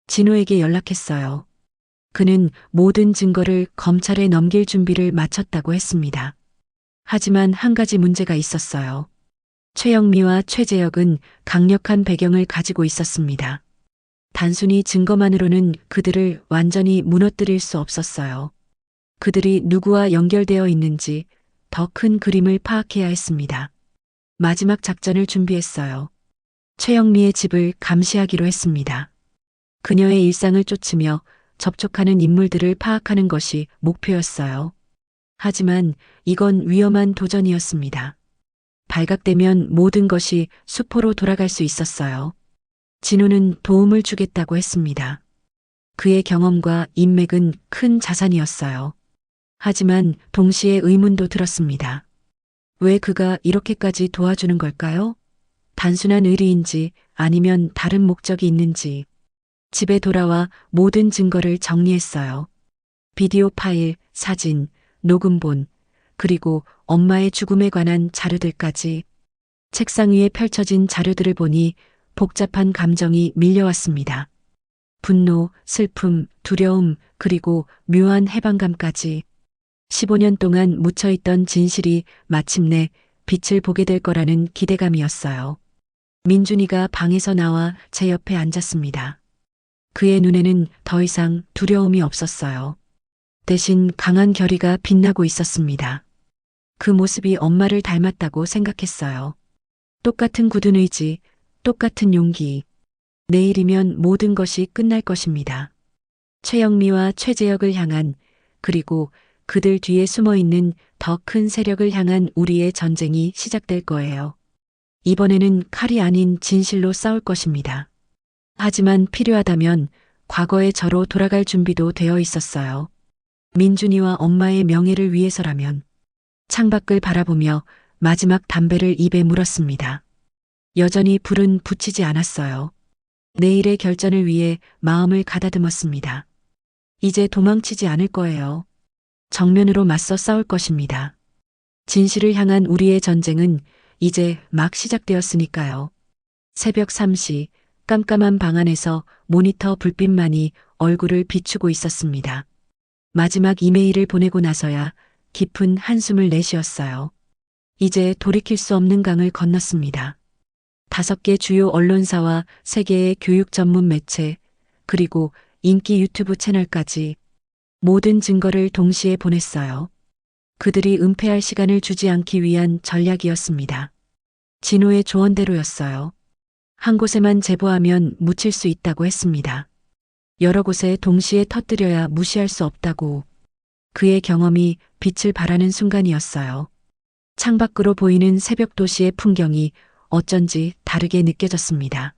진호에게 연락했어요. 그는 모든 증거를 검찰에 넘길 준비를 마쳤다고 했습니다. 하지만 한 가지 문제가 있었어요. 최영미와 최재혁은 강력한 배경을 가지고 있었습니다. 단순히 증거만으로는 그들을 완전히 무너뜨릴 수 없었어요. 그들이 누구와 연결되어 있는지 더 큰 그림을 파악해야 했습니다. 마지막 작전을 준비했어요. 최영미의 집을 감시하기로 했습니다. 그녀의 일상을 쫓으며 접촉하는 인물들을 파악하는 것이 목표였어요. 하지만 이건 위험한 도전이었습니다. 발각되면 모든 것이 수포로 돌아갈 수 있었어요. 진우는 도움을 주겠다고 했습니다. 그의 경험과 인맥은 큰 자산이었어요. 하지만 동시에 의문도 들었습니다. 왜 그가 이렇게까지 도와주는 걸까요? 단순한 의리인지 아니면 다른 목적이 있는지. 집에 돌아와 모든 증거를 정리했어요. 비디오 파일, 사진, 녹음본, 그리고 엄마의 죽음에 관한 자료들까지. 책상 위에 펼쳐진 자료들을 보니 복잡한 감정이 밀려왔습니다. 분노, 슬픔, 두려움, 그리고 묘한 해방감까지. 15년 동안 묻혀있던 진실이 마침내 빛을 보게 될 거라는 기대감이었어요. 민준이가 방에서 나와 제 옆에 앉았습니다. 그의 눈에는 더 이상 두려움이 없었어요. 대신 강한 결의가 빛나고 있었습니다. 그 모습이 엄마를 닮았다고 생각했어요. 똑같은 굳은 의지, 똑같은 용기. 내일이면 모든 것이 끝날 것입니다. 최영미와 최재혁을 향한, 그리고 그들 뒤에 숨어 있는 더 큰 세력을 향한 우리의 전쟁이 시작될 거예요. 이번에는 칼이 아닌 진실로 싸울 것입니다. 하지만 필요하다면 과거의 저로 돌아갈 준비도 되어 있었어요. 민준이와 엄마의 명예를 위해서라면. 창밖을 바라보며 마지막 담배를 입에 물었습니다. 여전히 불은 붙이지 않았어요. 내일의 결전을 위해 마음을 가다듬었습니다. 이제 도망치지 않을 거예요. 정면으로 맞서 싸울 것입니다. 진실을 향한 우리의 전쟁은 이제 막 시작되었으니까요. 새벽 3시 깜깜한 방 안에서 모니터 불빛만이 얼굴을 비추고 있었습니다. 마지막 이메일을 보내고 나서야 깊은 한숨을 내쉬었어요. 이제 돌이킬 수 없는 강을 건넜습니다. 5개 주요 언론사와 3개의 교육 전문 매체, 그리고 인기 유튜브 채널까지 모든 증거를 동시에 보냈어요. 그들이 은폐할 시간을 주지 않기 위한 전략이었습니다. 진호의 조언대로였어요. 한 곳에만 제보하면 묻힐 수 있다고 했습니다. 여러 곳에 동시에 터뜨려야 무시할 수 없다고. 그의 경험이 빛을 발하는 순간이었어요. 창밖으로 보이는 새벽 도시의 풍경이 어쩐지 다르게 느껴졌습니다.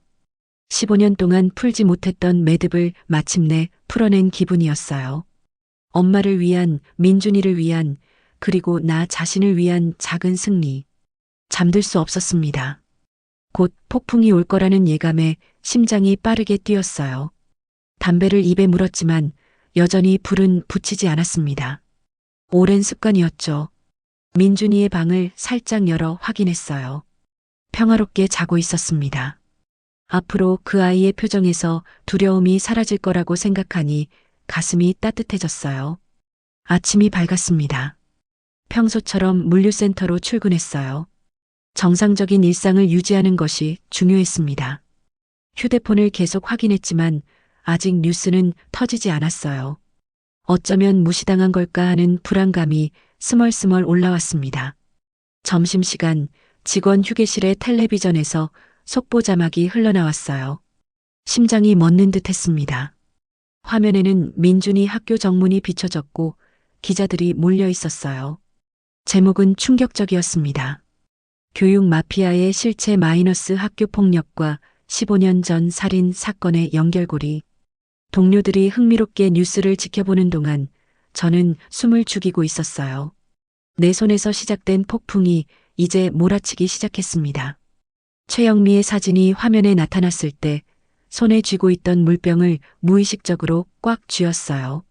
15년 동안 풀지 못했던 매듭을 마침내 풀어낸 기분이었어요. 엄마를 위한, 민준이를 위한, 그리고 나 자신을 위한 작은 승리. 잠들 수 없었습니다. 곧 폭풍이 올 거라는 예감에 심장이 빠르게 뛰었어요. 담배를 입에 물었지만 여전히 불은 붙이지 않았습니다. 오랜 습관이었죠. 민준이의 방을 살짝 열어 확인했어요. 평화롭게 자고 있었습니다. 앞으로 그 아이의 표정에서 두려움이 사라질 거라고 생각하니 가슴이 따뜻해졌어요. 아침이 밝았습니다. 평소처럼 물류센터로 출근했어요. 정상적인 일상을 유지하는 것이 중요했습니다. 휴대폰을 계속 확인했지만 아직 뉴스는 터지지 않았어요. 어쩌면 무시당한 걸까 하는 불안감이 스멀스멀 올라왔습니다. 점심시간 직원 휴게실의 텔레비전에서 속보 자막이 흘러나왔어요. 심장이 멎는 듯 했습니다. 화면에는 민준이 학교 정문이 비춰졌고 기자들이 몰려 있었어요. 제목은 충격적이었습니다. 교육 마피아의 실체 마이너스 학교 폭력과 15년 전 살인 사건의 연결고리. 동료들이 흥미롭게 뉴스를 지켜보는 동안 저는 숨을 죽이고 있었어요. 내 손에서 시작된 폭풍이 이제 몰아치기 시작했습니다. 최영미의 사진이 화면에 나타났을 때 손에 쥐고 있던 물병을 무의식적으로 꽉 쥐었어요.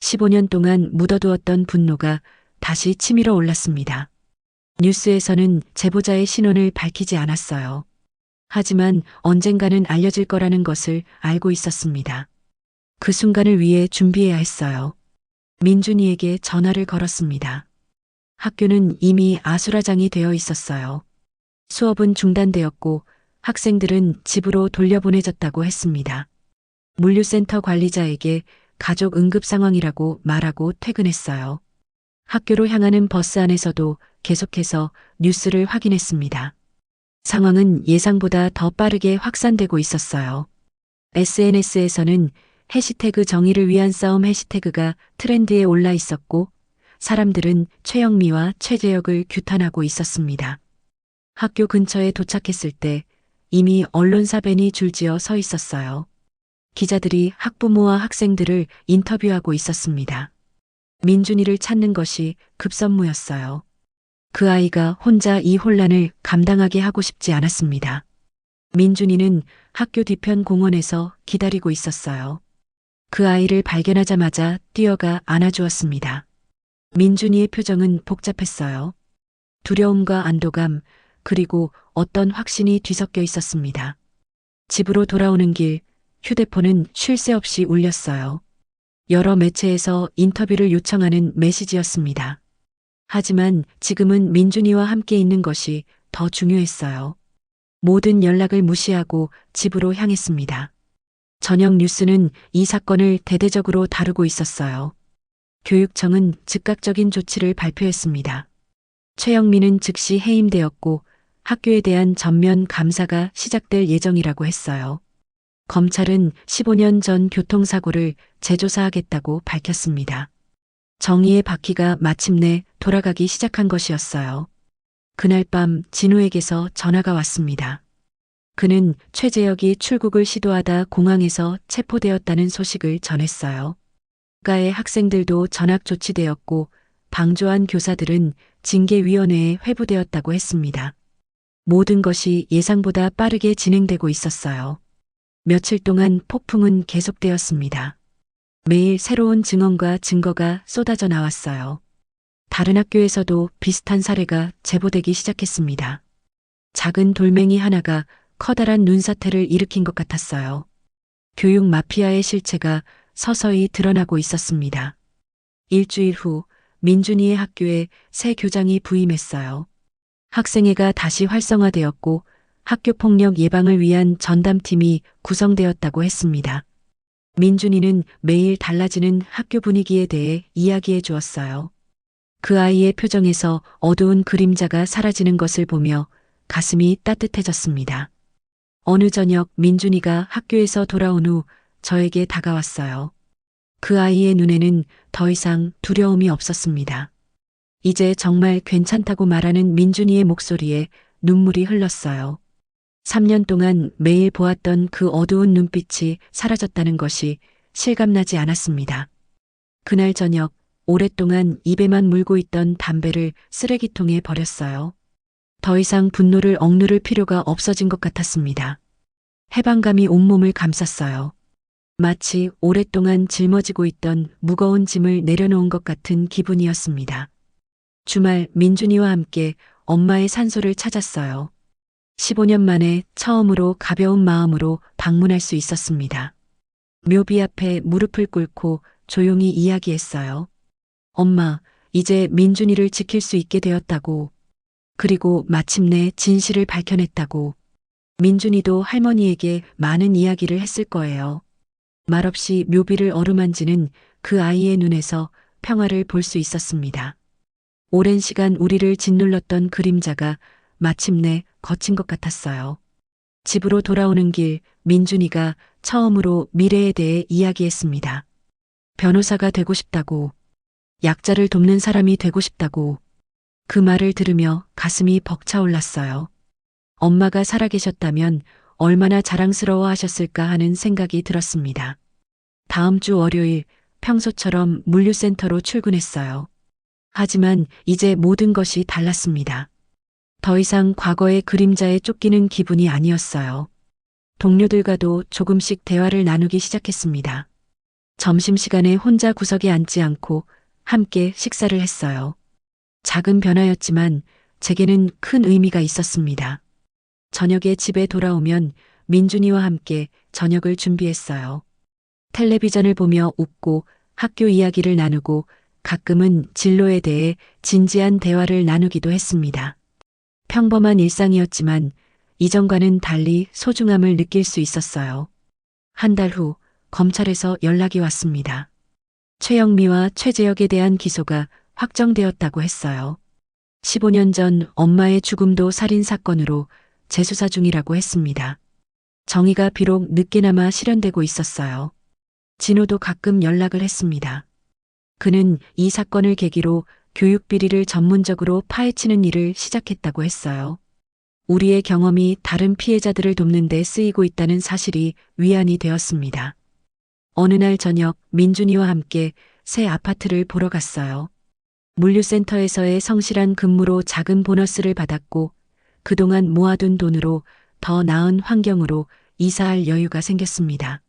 15년 동안 묻어두었던 분노가 다시 치밀어 올랐습니다. 뉴스에서는 제보자의 신원을 밝히지 않았어요. 하지만 언젠가는 알려질 거라는 것을 알고 있었습니다. 그 순간을 위해 준비해야 했어요. 민준이에게 전화를 걸었습니다. 학교는 이미 아수라장이 되어 있었어요. 수업은 중단되었고 학생들은 집으로 돌려보내졌다고 했습니다. 물류센터 관리자에게 가족 응급 상황이라고 말하고 퇴근했어요. 학교로 향하는 버스 안에서도 계속해서 뉴스를 확인했습니다. 상황은 예상보다 더 빠르게 확산되고 있었어요. SNS에서는 해시태그 정의를 위한 싸움 해시태그가 트렌드에 올라 있었고 사람들은 최영미와 최재혁을 규탄하고 있었습니다. 학교 근처에 도착했을 때 이미 언론사 밴이 줄지어 서 있었어요. 기자들이 학부모와 학생들을 인터뷰하고 있었습니다. 민준이를 찾는 것이 급선무였어요. 그 아이가 혼자 이 혼란을 감당하게 하고 싶지 않았습니다. 민준이는 학교 뒤편 공원에서 기다리고 있었어요. 그 아이를 발견하자마자 뛰어가 안아주었습니다. 민준이의 표정은 복잡했어요. 두려움과 안도감, 그리고 어떤 확신이 뒤섞여 있었습니다. 집으로 돌아오는 길, 휴대폰은 쉴 새 없이 울렸어요. 여러 매체에서 인터뷰를 요청하는 메시지였습니다. 하지만 지금은 민준이와 함께 있는 것이 더 중요했어요. 모든 연락을 무시하고 집으로 향했습니다. 저녁 뉴스는 이 사건을 대대적으로 다루고 있었어요. 교육청은 즉각적인 조치를 발표했습니다. 최영민은 즉시 해임되었고 학교에 대한 전면 감사가 시작될 예정이라고 했어요. 검찰은 15년 전 교통사고를 재조사하겠다고 밝혔습니다. 정의의 바퀴가 마침내 돌아가기 시작한 것이었어요. 그날 밤 진우에게서 전화가 왔습니다. 그는 최재혁이 출국을 시도하다 공항에서 체포되었다는 소식을 전했어요. 가의 학생들도 전학 조치되었고 방조한 교사들은 징계위원회에 회부되었다고 했습니다. 모든 것이 예상보다 빠르게 진행되고 있었어요. 며칠 동안 폭풍은 계속되었습니다. 매일 새로운 증언과 증거가 쏟아져 나왔어요. 다른 학교에서도 비슷한 사례가 제보되기 시작했습니다. 작은 돌멩이 하나가 커다란 눈사태를 일으킨 것 같았어요. 교육 마피아의 실체가 서서히 드러나고 있었습니다. 일주일 후 민준이의 학교에 새 교장이 부임했어요. 학생회가 다시 활성화되었고 학교폭력 예방을 위한 전담팀이 구성되었다고 했습니다. 민준이는 매일 달라지는 학교 분위기에 대해 이야기해 주었어요. 그 아이의 표정에서 어두운 그림자가 사라지는 것을 보며 가슴이 따뜻해졌습니다. 어느 저녁 민준이가 학교에서 돌아온 후 저에게 다가왔어요. 그 아이의 눈에는 더 이상 두려움이 없었습니다. 이제 정말 괜찮다고 말하는 민준이의 목소리에 눈물이 흘렀어요. 3년 동안 매일 보았던 그 어두운 눈빛이 사라졌다는 것이 실감나지 않았습니다. 그날 저녁 오랫동안 입에만 물고 있던 담배를 쓰레기통에 버렸어요. 더 이상 분노를 억누를 필요가 없어진 것 같았습니다. 해방감이 온몸을 감쌌어요. 마치 오랫동안 짊어지고 있던 무거운 짐을 내려놓은 것 같은 기분이었습니다. 주말 민준이와 함께 엄마의 산소를 찾았어요. 15년 만에 처음으로 가벼운 마음으로 방문할 수 있었습니다. 묘비 앞에 무릎을 꿇고 조용히 이야기했어요. 엄마, 이제 민준이를 지킬 수 있게 되었다고. 그리고 마침내 진실을 밝혀냈다고. 민준이도 할머니에게 많은 이야기를 했을 거예요. 말없이 묘비를 어루만지는 그 아이의 눈에서 평화를 볼 수 있었습니다. 오랜 시간 우리를 짓눌렀던 그림자가 마침내 거친 것 같았어요. 집으로 돌아오는 길 민준이가 처음으로 미래에 대해 이야기했습니다. 변호사가 되고 싶다고, 약자를 돕는 사람이 되고 싶다고. 그 말을 들으며 가슴이 벅차올랐어요. 엄마가 살아계셨다면 얼마나 자랑스러워 하셨을까 하는 생각이 들었습니다. 다음 주 월요일 평소처럼 물류센터로 출근했어요. 하지만 이제 모든 것이 달랐습니다. 더 이상 과거의 그림자에 쫓기는 기분이 아니었어요. 동료들과도 조금씩 대화를 나누기 시작했습니다. 점심시간에 혼자 구석에 앉지 않고 함께 식사를 했어요. 작은 변화였지만 제게는 큰 의미가 있었습니다. 저녁에 집에 돌아오면 민준이와 함께 저녁을 준비했어요. 텔레비전을 보며 웃고 학교 이야기를 나누고 가끔은 진로에 대해 진지한 대화를 나누기도 했습니다. 평범한 일상이었지만 이전과는 달리 소중함을 느낄 수 있었어요. 한 달 후 검찰에서 연락이 왔습니다. 최영미와 최재혁에 대한 기소가 확정되었다고 했어요. 15년 전 엄마의 죽음도 살인 사건으로 재수사 중이라고 했습니다. 정의가 비록 늦게나마 실현되고 있었어요. 진호도 가끔 연락을 했습니다. 그는 이 사건을 계기로 교육 비리를 전문적으로 파헤치는 일을 시작했다고 했어요. 우리의 경험이 다른 피해자들을 돕는 데 쓰이고 있다는 사실이 위안이 되었습니다. 어느 날 저녁 민준이와 함께 새 아파트를 보러 갔어요. 물류센터에서의 성실한 근무로 작은 보너스를 받았고 그동안 모아둔 돈으로 더 나은 환경으로 이사할 여유가 생겼습니다.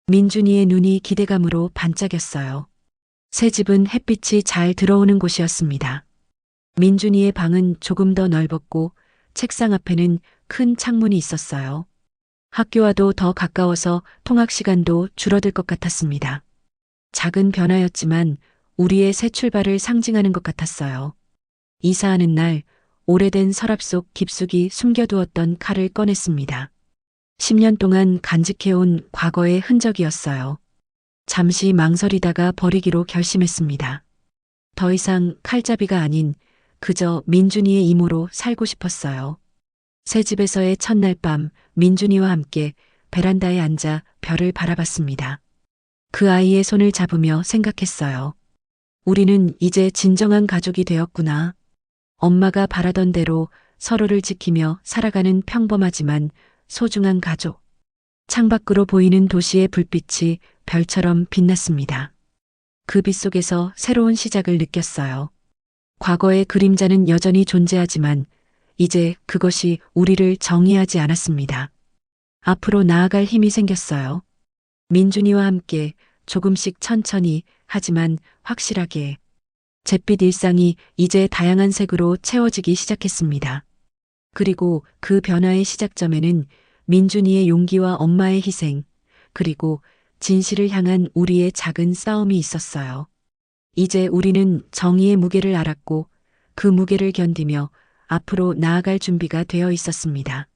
민준이의 눈이 기대감으로 반짝였어요. 새 집은 햇빛이 잘 들어오는 곳이었습니다. 민준이의 방은 조금 더 넓었고 책상 앞에는 큰 창문이 있었어요. 학교와도 더 가까워서 통학 시간도 줄어들 것 같았습니다. 작은 변화였지만 우리의 새 출발을 상징하는 것 같았어요. 이사하는 날 오래된 서랍 속 깊숙이 숨겨두었던 칼을 꺼냈습니다. 10년 동안 간직해온 과거의 흔적이었어요. 잠시 망설이다가 버리기로 결심했습니다. 더 이상 칼잡이가 아닌 그저 민준이의 이모로 살고 싶었어요. 새 집에서의 첫날 밤 민준이와 함께 베란다에 앉아 별을 바라봤습니다. 그 아이의 손을 잡으며 생각했어요. 우리는 이제 진정한 가족이 되었구나. 엄마가 바라던 대로 서로를 지키며 살아가는 평범하지만 소중한 가족. 창밖으로 보이는 도시의 불빛이 별처럼 빛났습니다. 그 빛 속에서 새로운 시작을 느꼈어요. 과거의 그림자는 여전히 존재하지만 이제 그것이 우리를 정의하지 않았습니다. 앞으로 나아갈 힘이 생겼어요. 민준이와 함께 조금씩 천천히 하지만 확실하게 잿빛 일상이 이제 다양한 색으로 채워지기 시작했습니다. 그리고 그 변화의 시작점에는 민준이의 용기와 엄마의 희생, 그리고 진실을 향한 우리의 작은 싸움이 있었어요. 이제 우리는 정의의 무게를 알았고 그 무게를 견디며 앞으로 나아갈 준비가 되어 있었습니다.